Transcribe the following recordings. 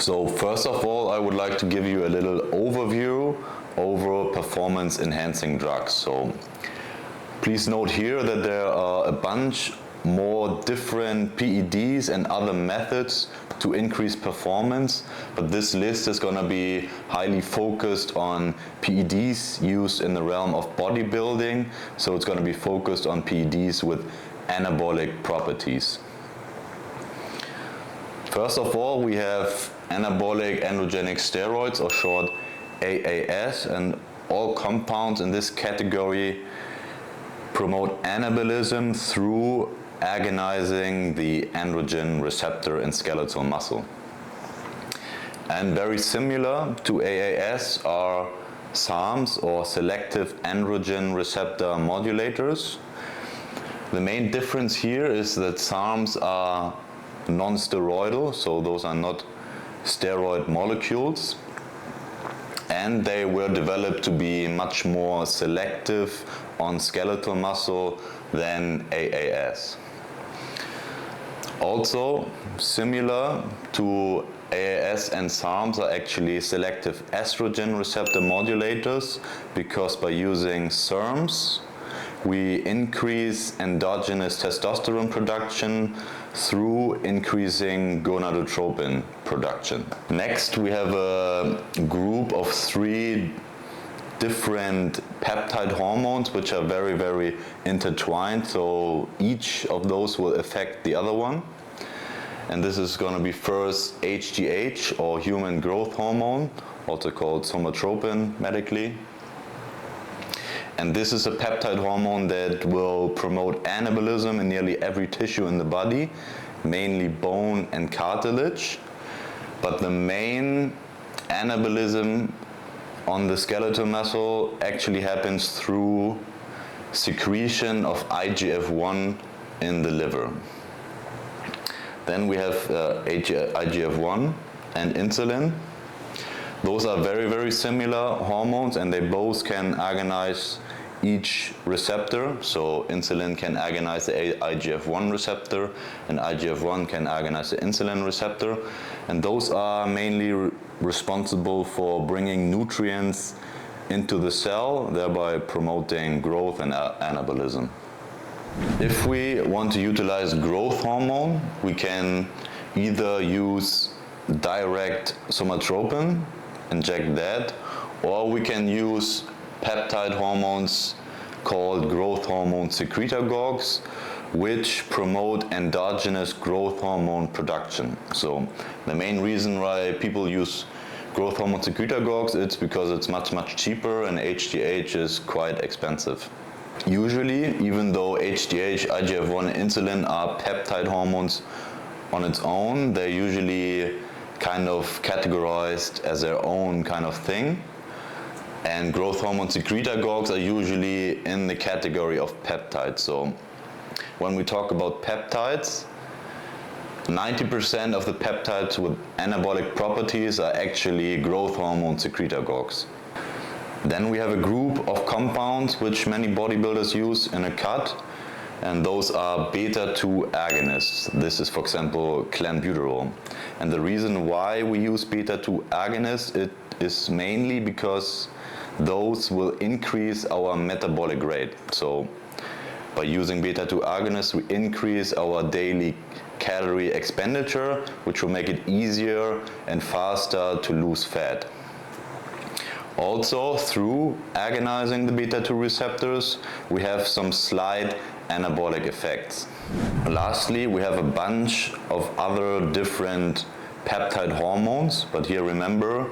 So first of all, I would like to give you a little overview over performance enhancing drugs. So please note here that there are a bunch more different PEDs and other methods to increase performance, but this list is going to be highly focused on PEDs used in the realm of bodybuilding, so it's going to be focused on PEDs with anabolic properties. First of all, we have anabolic androgenic steroids, or short AAS, and all compounds in this category promote anabolism through agonizing the androgen receptor in skeletal muscle. And very similar to AAS are SARMs, or selective androgen receptor modulators. The main difference here is that SARMs are non-steroidal, so those are not steroid molecules, and they were developed to be much more selective on skeletal muscle than AAS. Also, similar to AAS and SARMs are actually selective estrogen receptor modulators, because by using SERMs we increase endogenous testosterone production through increasing gonadotropin production. Next, we have a group of 3 different peptide hormones which are very, very intertwined, so each of those will affect the other one. And this is going to be first HGH, or human growth hormone, also called somatropin medically. And this is a peptide hormone that will promote anabolism in nearly every tissue in the body, mainly bone and cartilage. But the main anabolism on the skeletal muscle actually happens through secretion of IGF-1 in the liver. Then we have IGF-1 and insulin. Those are very, very similar hormones, and they both can agonize each receptor. So insulin can agonize the IGF-1 receptor, and IGF-1 can agonize the insulin receptor. And those are mainly responsible for bringing nutrients into the cell, thereby promoting growth and anabolism. If we want to utilize growth hormone, we can either use direct somatropin, inject that, or we can use peptide hormones called growth hormone secretagogues, which promote endogenous growth hormone production. So the main reason why people use growth hormone secretagogues, it's because it's much, much cheaper, and HGH is quite expensive. Usually, even though HGH, IGF-1, and insulin are peptide hormones on its own, they're usually kind of categorized as their own kind of thing. And growth hormone secretagogues are usually in the category of peptides. So when we talk about peptides, 90% of the peptides with anabolic properties are actually growth hormone secretagogues. Then we have a group of compounds which many bodybuilders use in a cut, and those are beta-2 agonists. This is, for example, clenbuterol. And the reason why we use beta-2 agonists, it is mainly because those will increase our metabolic rate. So by using beta-2 agonists, we increase our daily calorie expenditure, which will make it easier and faster to lose fat. Also, through agonizing the beta-2 receptors, we have some slight anabolic effects. Lastly, we have a bunch of other different peptide hormones, but here remember,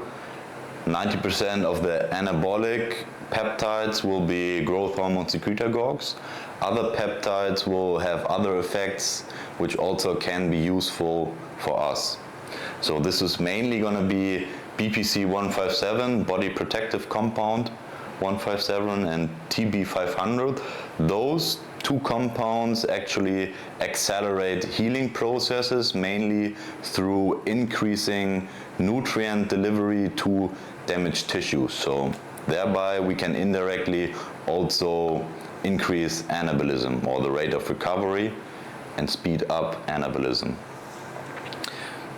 90% of the anabolic peptides will be growth hormone secretagogues. Other peptides will have other effects which also can be useful for us. So this is mainly going to be BPC 157, body protective compound 157, and TB 500. Those 2 compounds actually accelerate healing processes, mainly through increasing nutrient delivery to damaged tissues. So thereby we can indirectly also increase anabolism, or the rate of recovery, and speed up anabolism.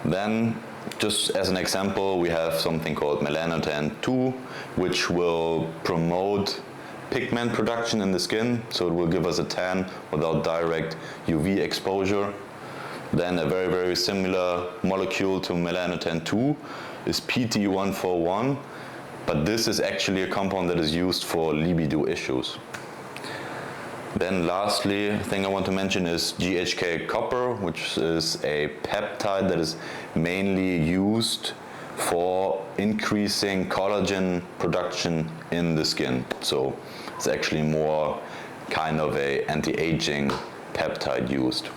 Then just as an example, we have something called melanotan 2, which will promote pigment production in the skin, so it will give us a tan without direct UV exposure. Then a very, very similar molecule to melanotan 2 is PT141, but this is actually a compound that is used for libido issues. Then lastly, thing I want to mention is GHK copper, which is a peptide that is mainly used for increasing collagen production in the skin. So it's actually more kind of a anti-aging peptide used.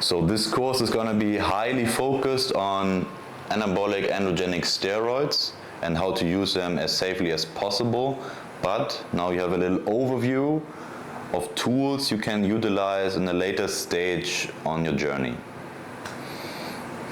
So this course is going to be highly focused on anabolic androgenic steroids and how to use them as safely as possible. But now you have a little overview of tools you can utilize in a later stage on your journey.